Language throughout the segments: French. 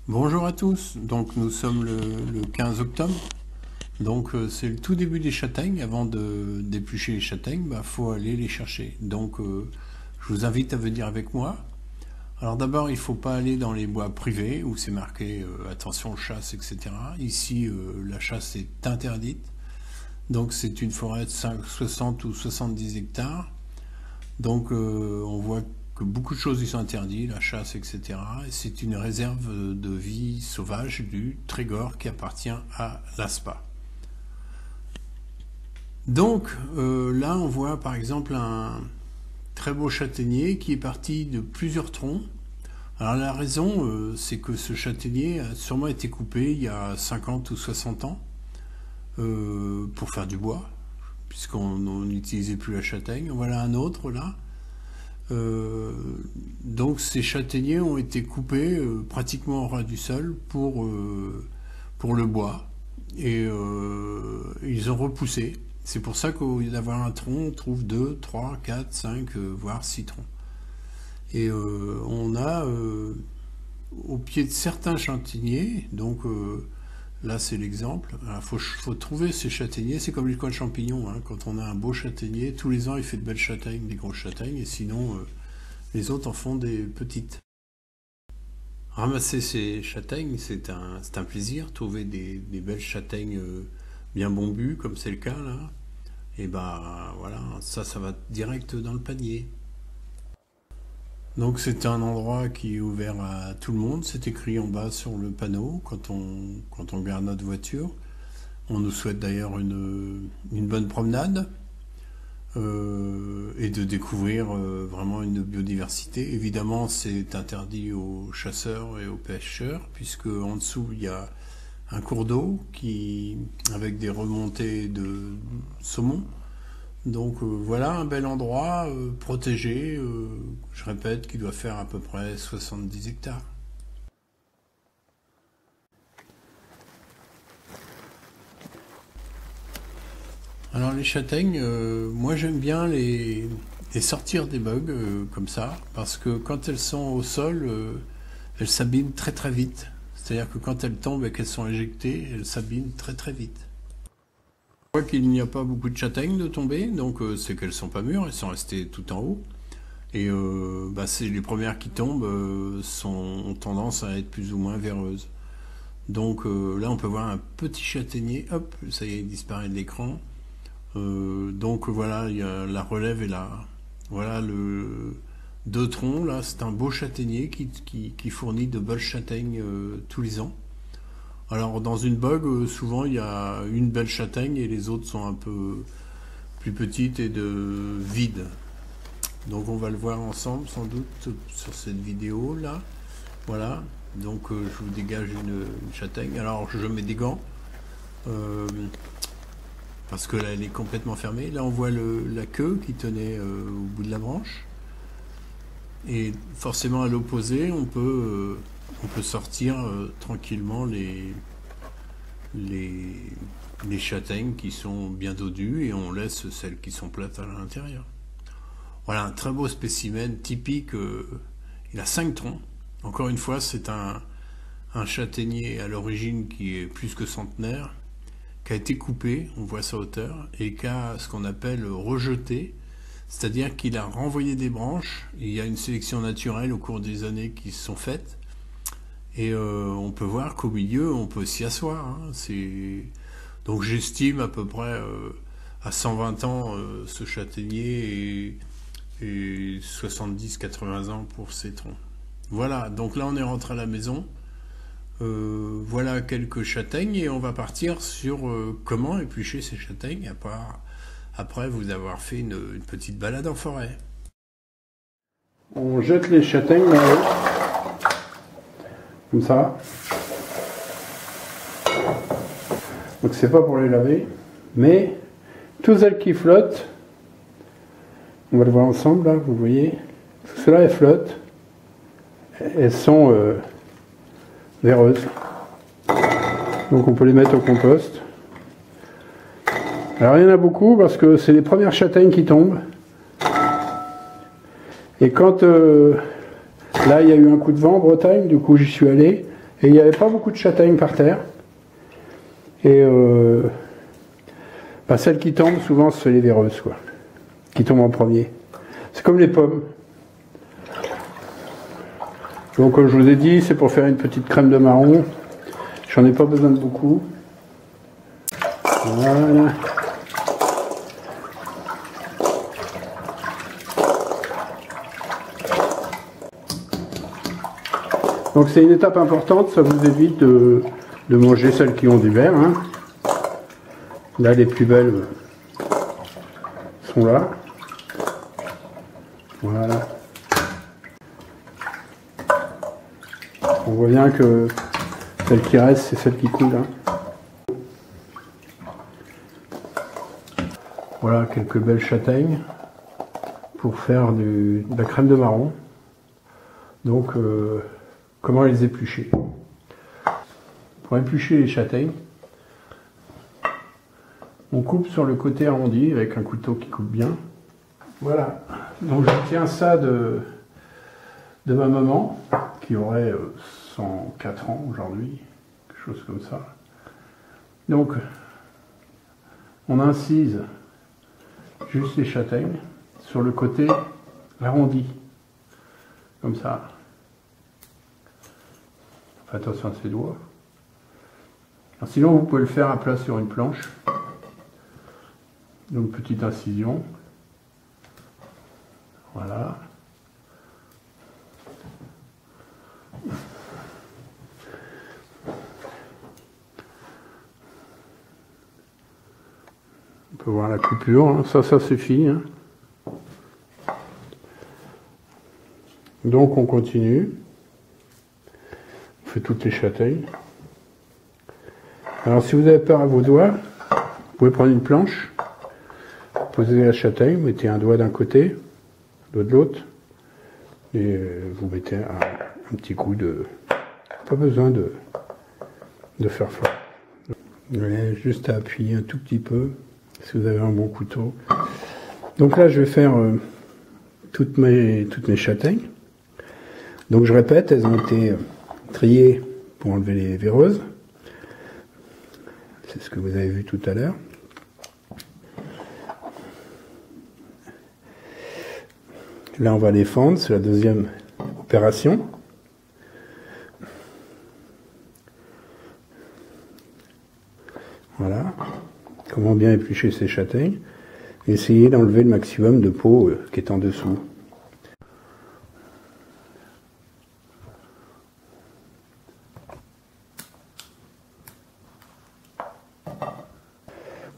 Bonjour à tous, donc nous sommes le 15 octobre, donc c'est le tout début des châtaignes. Avant de d'éplucher les châtaignes, faut aller les chercher. Donc je vous invite à venir avec moi. Alors d'abord il ne faut pas aller dans les bois privés où c'est marqué attention chasse, etc. Ici la chasse est interdite, donc c'est une forêt de 60 ou 70 hectares. Donc on voit que beaucoup de choses y sont interdites, la chasse, etc. Et c'est une réserve de vie sauvage du Trégor qui appartient à l'ASPA. Donc là on voit par exemple un très beau châtaignier qui est parti de plusieurs troncs. Alors la raison c'est que ce châtaignier a sûrement été coupé il y a 50 ou 60 ans pour faire du bois, puisqu'on n'utilisait plus la châtaigne. Voilà un autre là. Donc ces châtaigniers ont été coupés pratiquement au ras du sol pour le bois, et ils ont repoussé. C'est pour ça qu'au lieu d'avoir un tronc, on trouve 2, 3, 4, 5, voire 6 troncs. Et on a au pied de certains châtaigniers, donc là c'est l'exemple. Il faut trouver ces châtaigniers, c'est comme les coins de champignons, hein. Quand on a un beau châtaignier, tous les ans il fait de belles châtaignes, des grosses châtaignes, et sinon les autres en font des petites. Ramasser ces châtaignes, c'est un plaisir. Trouver des belles châtaignes bien bombues, comme c'est le cas là, et voilà, ça va direct dans le panier. Donc c'est un endroit qui est ouvert à tout le monde. C'est écrit en bas sur le panneau quand on garde notre voiture. On nous souhaite d'ailleurs une bonne promenade et de découvrir vraiment une biodiversité. Évidemment, c'est interdit aux chasseurs et aux pêcheurs, puisque en dessous il y a un cours d'eau avec des remontées de saumon. Donc voilà un bel endroit protégé, je répète, qui doit faire à peu près 70 hectares. Alors les châtaignes, moi j'aime bien les sortir des bugs comme ça, parce que quand elles sont au sol, elles s'abîment très très vite. C'est-à-dire que quand elles tombent et qu'elles sont éjectées, elles s'abîment très très vite. On voit qu'il n'y a pas beaucoup de châtaignes de tomber, donc c'est qu'elles sont pas mûres, elles sont restées tout en haut. Et c'est les premières qui tombent ont tendance à être plus ou moins véreuses. Donc là on peut voir un petit châtaignier, hop, ça y est, il disparaît de l'écran. Donc voilà, la relève est là. Voilà deux troncs, là c'est un beau châtaignier qui fournit de belles châtaignes tous les ans. Alors dans une bogue, souvent il y a une belle châtaigne et les autres sont un peu plus petites et vides. Donc on va le voir ensemble sans doute sur cette vidéo là. Voilà, donc je vous dégage une châtaigne. Alors je mets des gants. Parce que là elle est complètement fermée. Là on voit la queue qui tenait au bout de la branche. Et forcément à l'opposé, on peut sortir tranquillement les châtaignes qui sont bien dodues, et on laisse celles qui sont plates à l'intérieur. Voilà un très beau spécimen typique. Il a 5 troncs. Encore une fois, c'est un châtaignier à l'origine qui est plus que centenaire, qui a été coupé, on voit sa hauteur, et qui a ce qu'on appelle rejeté, c'est-à-dire qu'il a renvoyé des branches. Il y a une sélection naturelle au cours des années qui se sont faites, et on peut voir qu'au milieu on peut s'y asseoir, hein. Donc j'estime à peu près à 120 ans ce châtaignier, et 70-80 ans pour ces troncs. Voilà, donc là on est rentré à la maison. Voilà quelques châtaignes, et on va partir sur comment éplucher ces châtaignes après vous avoir fait une petite balade en forêt. On jette les châtaignes là-haut, comme ça. Donc c'est pas pour les laver, mais toutes celles qui flottent, on va le voir ensemble là, vous voyez, tout cela elles flottent, elles sont véreuses. Donc on peut les mettre au compost. Alors il y en a beaucoup parce que c'est les premières châtaignes qui tombent. Et quand là il y a eu un coup de vent en Bretagne, du coup j'y suis allé, Et il n'y avait pas beaucoup de châtaignes par terre. Et celle qui tombe, souvent, c'est les véreuses, quoi. Qui tombent en premier. C'est comme les pommes. Donc, comme je vous ai dit, c'est pour faire une petite crème de marron. J'en ai pas besoin de beaucoup. Voilà. Donc c'est une étape importante, ça vous évite de manger celles qui ont du verre. Hein. Là, les plus belles sont là. Voilà. On voit bien que celle qui reste, c'est celle qui coule. Hein. Voilà quelques belles châtaignes pour faire de la crème de marron. Donc, comment les éplucher? Pour éplucher les châtaignes, on coupe sur le côté arrondi avec un couteau qui coupe bien. Voilà. Donc, je tiens ça de ma maman, qui aurait 104 ans aujourd'hui, quelque chose comme ça. Donc, on incise juste les châtaignes sur le côté arrondi, comme ça. Faites attention à ses doigts. Alors, sinon, vous pouvez le faire à plat sur une planche. Donc, petite incision. Voilà. On peut voir la coupure, hein. Ça suffit. Hein. Donc on continue. On fait toutes les châtaignes. Alors si vous avez peur à vos doigts, vous pouvez prendre une planche, posez la châtaigne, mettez un doigt d'un côté, l'autre de l'autre, et vous mettez un petit coup de... Pas besoin de faire fort. Vous avez juste à appuyer un tout petit peu, si vous avez un bon couteau. Donc là, je vais faire toutes mes châtaignes. Donc je répète, elles ont été triées pour enlever les véreuses. C'est ce que vous avez vu tout à l'heure. Là, on va les fendre, c'est la deuxième opération. Voilà. Comment bien éplucher ces châtaignes. Essayez d'enlever le maximum de peau qui est en dessous.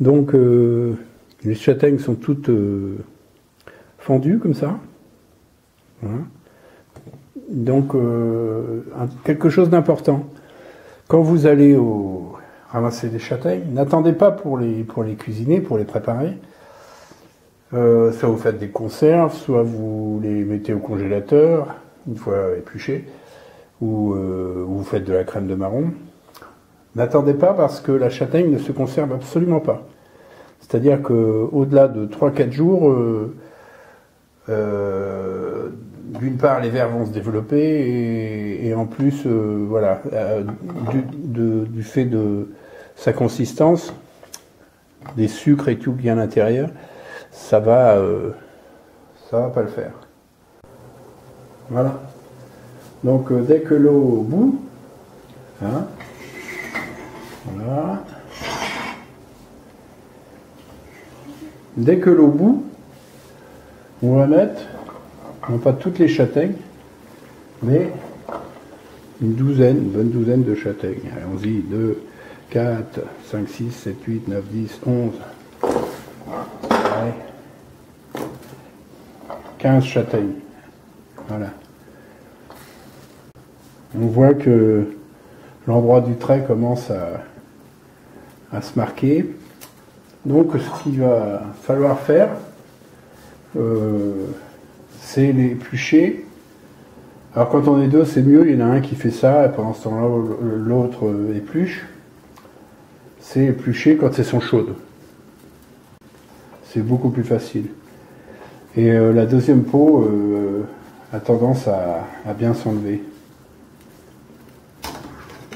Donc, les châtaignes sont toutes fendues comme ça. Voilà. Donc, quelque chose d'important. Quand vous allez ramasser des châtaignes, n'attendez pas pour les cuisiner, pour les préparer. Soit vous faites des conserves, soit vous les mettez au congélateur, une fois épluchées, ou vous faites de la crème de marron. N'attendez pas parce que la châtaigne ne se conserve absolument pas. C'est-à-dire qu'au-delà de 3-4 jours, d'une part les vers vont se développer et en plus, voilà, du fait de sa consistance, des sucres et tout qui est à l'intérieur, ça va pas le faire. Voilà. Donc dès que l'eau bout, hein, voilà. Dès que l'eau bout, on va mettre, non pas toutes les châtaignes, mais une bonne douzaine de châtaignes. Allons-y, 2, 4, 5, 6, 7, 8, 9, 10, 11. Ouais. 15 châtaignes. Voilà. On voit que l'endroit du trait commence à se marquer. Donc ce qu'il va falloir faire, c'est les éplucher. Alors quand on est deux, c'est mieux, il y en a un qui fait ça, et pendant ce temps-là, l'autre épluche. C'est éplucher quand elles sont chaudes. C'est beaucoup plus facile. Et la deuxième peau a tendance à bien s'enlever.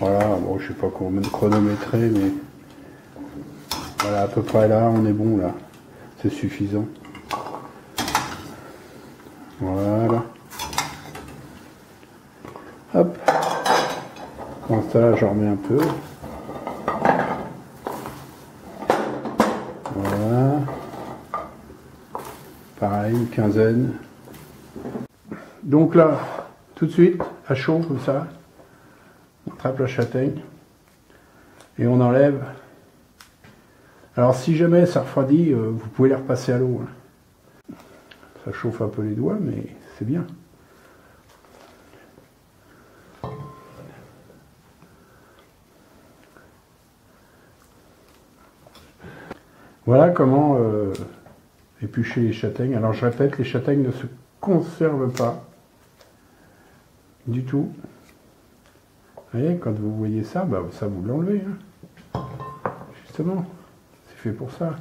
Voilà, bon, je sais pas comment chronométrer, mais voilà, à peu près là, on est bon là. C'est suffisant. Voilà. Hop. Bon, ça là, j'en remets un peu. Voilà. Pareil, une quinzaine. Donc là, tout de suite, à chaud comme ça, on attrape la châtaigne et on enlève. Alors si jamais ça refroidit, vous pouvez les repasser à l'eau. Ça chauffe un peu les doigts, mais c'est bien. Voilà comment éplucher les châtaignes. Alors je répète, les châtaignes ne se conservent pas du tout. Vous voyez, quand vous voyez ça, bah, ça vous l'enlevez. Hein. Justement, c'est fait pour ça.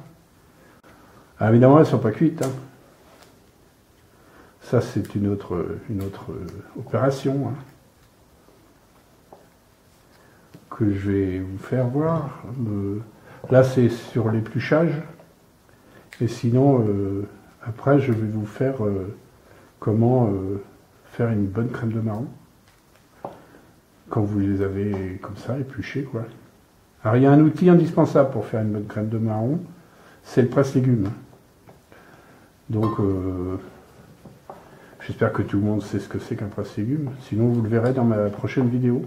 Alors, évidemment, elles ne sont pas cuites. Hein. Ça, c'est une autre opération hein, que je vais vous faire voir. Là, c'est sur l'épluchage. Et sinon, après, je vais vous faire comment faire une bonne crème de marron. Quand vous les avez comme ça, épluchés, quoi. Alors, il y a un outil indispensable pour faire une bonne crème de marron, c'est le presse-légumes. Donc, j'espère que tout le monde sait ce que c'est qu'un presse-légumes. Sinon, vous le verrez dans ma prochaine vidéo.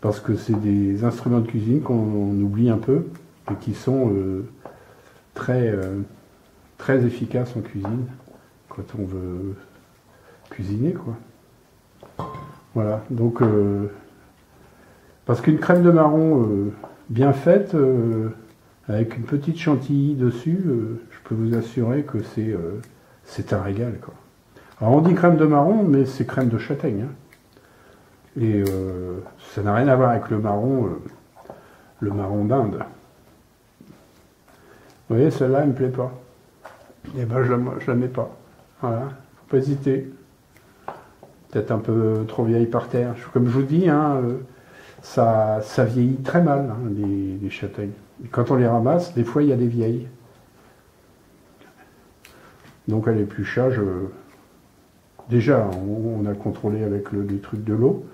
Parce que c'est des instruments de cuisine qu'on oublie un peu et qui sont très efficaces en cuisine quand on veut cuisiner, quoi. Voilà, donc parce qu'une crème de marron bien faite, avec une petite chantilly dessus, je peux vous assurer que c'est un régal, quoi. Alors on dit crème de marron, mais c'est crème de châtaigne. Hein. Et ça n'a rien à voir avec le marron d'Inde. Vous voyez, celle-là, elle me plaît pas. Et ben je la mets pas. Voilà, faut pas hésiter. Peut-être un peu trop vieille par terre. Comme je vous dis, hein, ça vieillit très mal, hein, les châtaignes. Et quand on les ramasse, des fois il y a des vieilles. Donc à l'épluchage, déjà on a contrôlé avec les trucs de l'eau,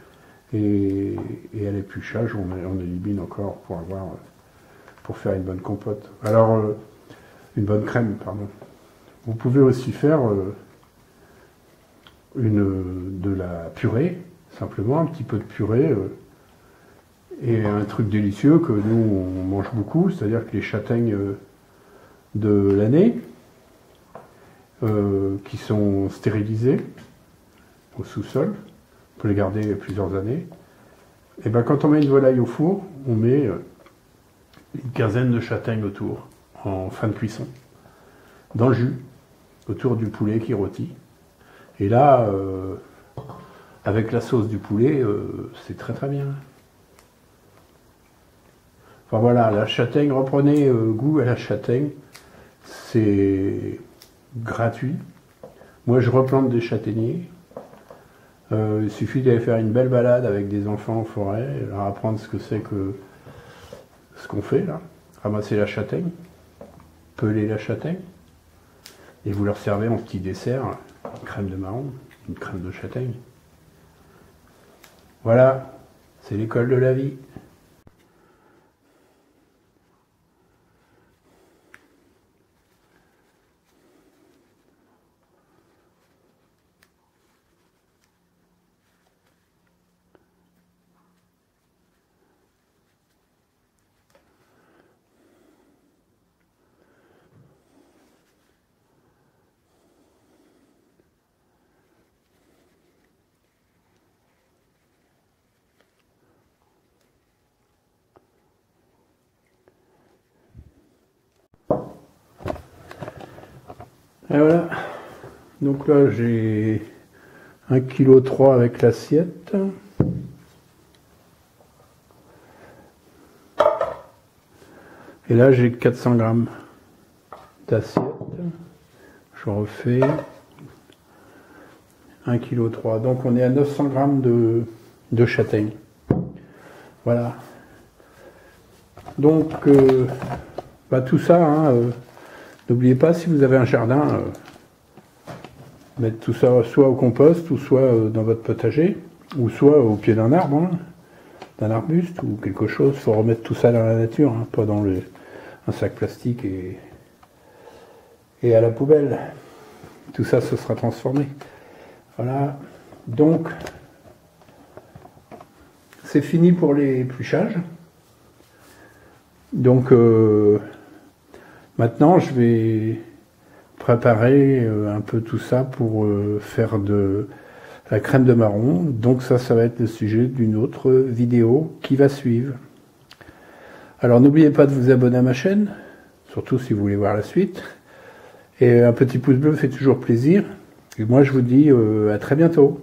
et à l'épluchage on élimine encore pour faire une bonne compote. Alors une bonne crème, pardon. Vous pouvez aussi faire de la purée, simplement un petit peu de purée, et un truc délicieux que nous on mange beaucoup, c'est-à-dire que les châtaignes de l'année, qui sont stérilisées au sous-sol, on peut les garder plusieurs années, et ben quand on met une volaille au four, on met une quinzaine de châtaignes autour, en fin de cuisson, dans le jus, autour du poulet qui rôtit. Et là, avec la sauce du poulet, c'est très très bien. Enfin voilà, la châtaigne, reprenez goût à la châtaigne, c'est gratuit. Moi je replante des châtaigniers. Il suffit d'aller faire une belle balade avec des enfants en forêt, leur apprendre ce que c'est que ce qu'on fait là. Ramasser la châtaigne, peler la châtaigne, et vous leur servez en petit dessert une crème de marron, une crème de châtaigne. Voilà, c'est l'école de la vie. Et voilà, donc là j'ai 1,3 kg avec l'assiette. Et là j'ai 400 grammes d'assiette. Je refais 1,3 kg. Donc on est à 900 grammes de châtaigne. Voilà. Donc, tout ça, hein, n'oubliez pas, si vous avez un jardin, mettre tout ça soit au compost, ou soit dans votre potager, ou soit au pied d'un arbre, hein, d'un arbuste, ou quelque chose. Il faut remettre tout ça dans la nature, hein, pas dans un sac plastique et à la poubelle. Tout ça, se sera transformé. Voilà. Donc, c'est fini pour les épluchages. Donc, maintenant, je vais préparer un peu tout ça pour faire de la crème de marron. Donc ça va être le sujet d'une autre vidéo qui va suivre. Alors n'oubliez pas de vous abonner à ma chaîne, surtout si vous voulez voir la suite. Et un petit pouce bleu fait toujours plaisir. Et moi je vous dis à très bientôt.